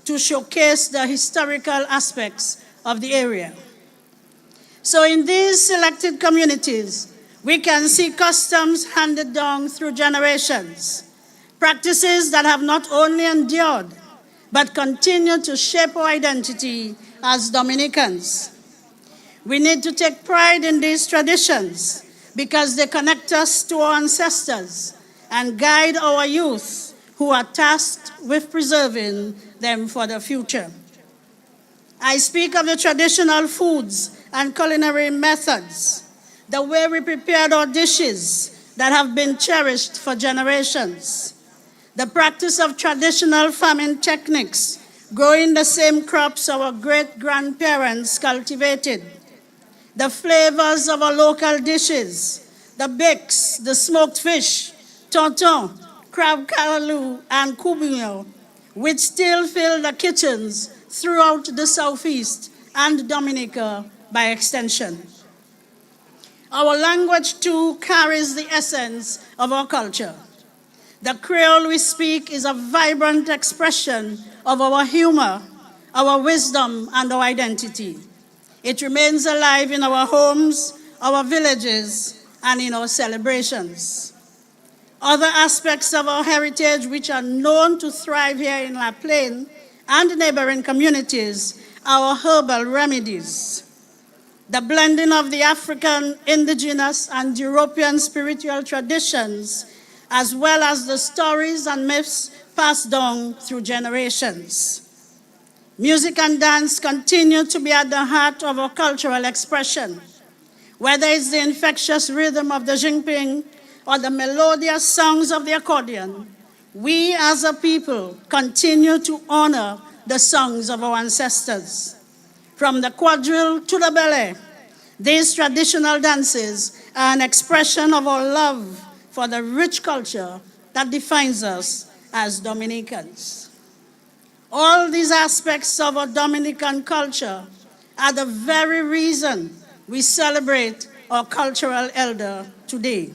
to showcase the historical aspects of the area. So in these selected communities, we can see customs handed down through generations, practices that have not only endured, but continue to shape our identity as Dominicans. We need to take pride in these traditions because they connect us to our ancestors and guide our youth who are tasked with preserving them for the future. I speak of the traditional foods and culinary methods, the way we prepared our dishes that have been cherished for generations, the practice of traditional farming techniques, growing the same crops our great-grandparents cultivated, the flavors of our local dishes, the bakes, the smoked fish, tonton, crab callaloo, and coubillon, which still fill the kitchens throughout the Southeast and Dominica by extension. Our language, too, carries the essence of our culture. The Creole we speak is a vibrant expression of our humor, our wisdom, and our identity. It remains alive in our homes, our villages, and in our celebrations. Other aspects of our heritage which are known to thrive here in Plaine and neighboring communities are our herbal remedies. The blending of the African, indigenous, and European spiritual traditions, as well as the stories and myths passed down through generations. Music and dance continue to be at the heart of our cultural expression, whether it's the infectious rhythm of the jingping or the melodious songs of the accordion. We as a people continue to honor the songs of our ancestors. From the quadrille to the ballet, these traditional dances are an expression of our love for the rich culture that defines us as Dominicans. All these aspects of our Dominican culture are the very reason we celebrate our cultural elder today.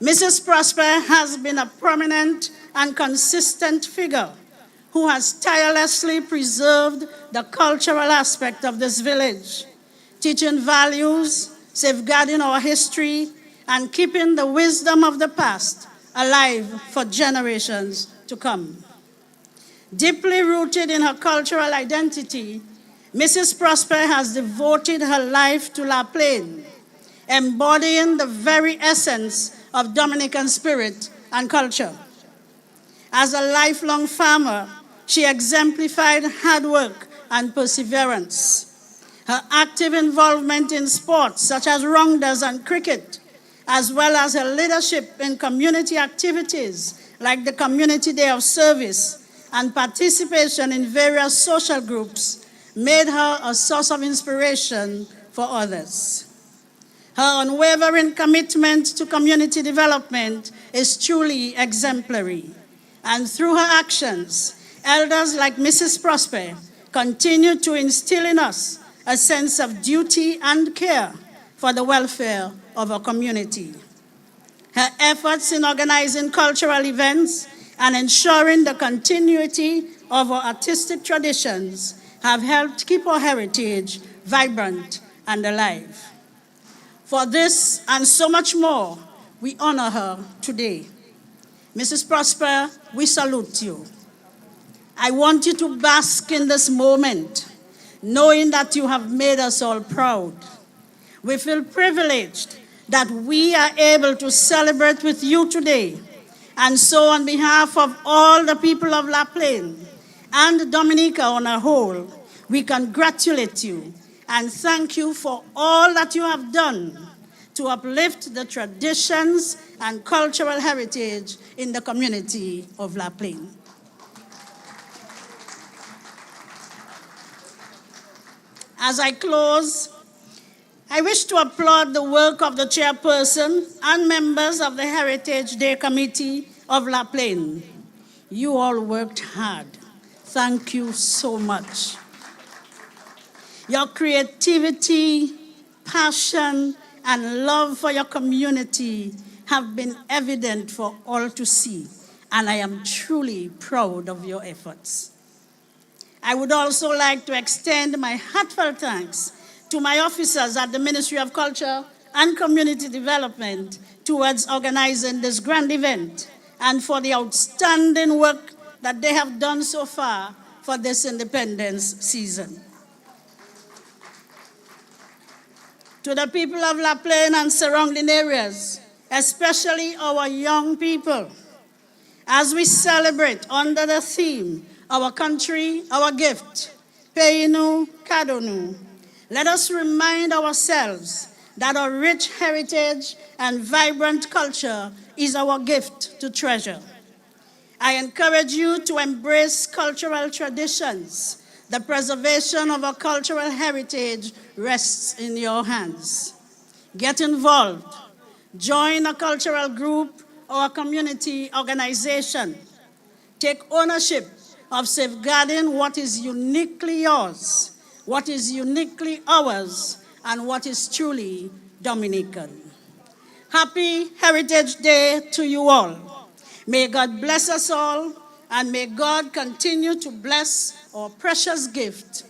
Mrs. Prosper has been a prominent and consistent figure who has tirelessly preserved the cultural aspect of this village, teaching values, safeguarding our history, and keeping the wisdom of the past alive for generations to come. Deeply rooted in her cultural identity, Mrs. Prosper has devoted her life to Plaine, embodying the very essence of Dominican spirit and culture. As a lifelong farmer, she exemplified hard work and perseverance. Her active involvement in sports such as rounders and cricket, as well as her leadership in community activities like the Community Day of Service and participation in various social groups, made her a source of inspiration for others. Her unwavering commitment to community development is truly exemplary, and through her actions, elders like Mrs. Prosper continue to instill in us a sense of duty and care for the welfare of our community. Her efforts in organizing cultural events and ensuring the continuity of our artistic traditions have helped keep our heritage vibrant and alive. For this and so much more, we honor her today. Mrs. Prosper, we salute you. I want you to bask in this moment, knowing that you have made us all proud. We feel privileged that we are able to celebrate with you today. And so on behalf of all the people of Plaine and Dominica on a whole, we congratulate you and thank you for all that you have done to uplift the traditions and cultural heritage in the community of Plaine. As I close, I wish to applaud the work of the chairperson and members of the Heritage Day Committee of Plaine. You all worked hard. Thank you so much. Your creativity, passion, and love for your community have been evident for all to see, and I am truly proud of your efforts. I would also like to extend my heartfelt thanks to my officers at the Ministry of Culture and Community Development towards organizing this grand event and for the outstanding work that they have done so far for this independence season. To the people of La Plaine and surrounding areas, especially our young people, as we celebrate under the theme, Our Country, Our Gift, Peinu Kadonu, let us remind ourselves that our rich heritage and vibrant culture is our gift to treasure. I encourage you to embrace cultural traditions. The preservation of our cultural heritage rests in your hands. Get involved. Join a cultural group or a community organization. Take ownership of safeguarding what is uniquely yours, what is uniquely ours, and what is truly Dominican. Happy Heritage Day to you all. May God bless us all, and may God continue to bless our precious gift,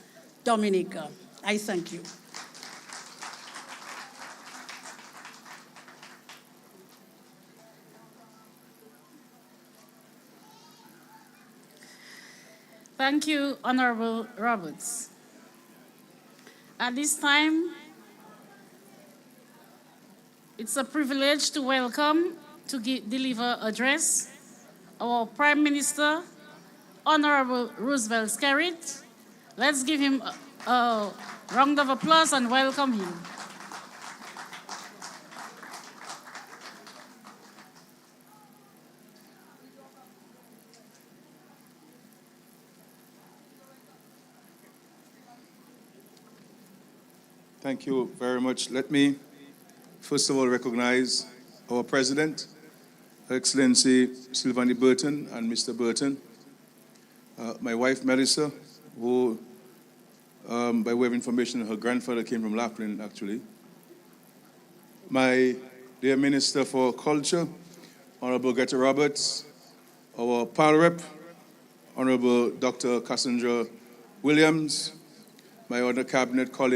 Dominica. I thank you. Thank you, Honorable Roberts. At this time, it's a privilege to welcome, to deliver address, our Prime Minister, Honorable Roosevelt Skerrit. Let's give him a round of applause and welcome him. Thank you very much. Let me first of all recognize our President, Her Excellency Sylvanie Burton and Mr. Burton, my wife Melissa, who, by way of information, her grandfather came from Lapland, actually. My dear Minister for Culture, Honorable Greta Roberts, our PAL Rep, Honorable Dr. Cassandra Williams, my other cabinet colleagues,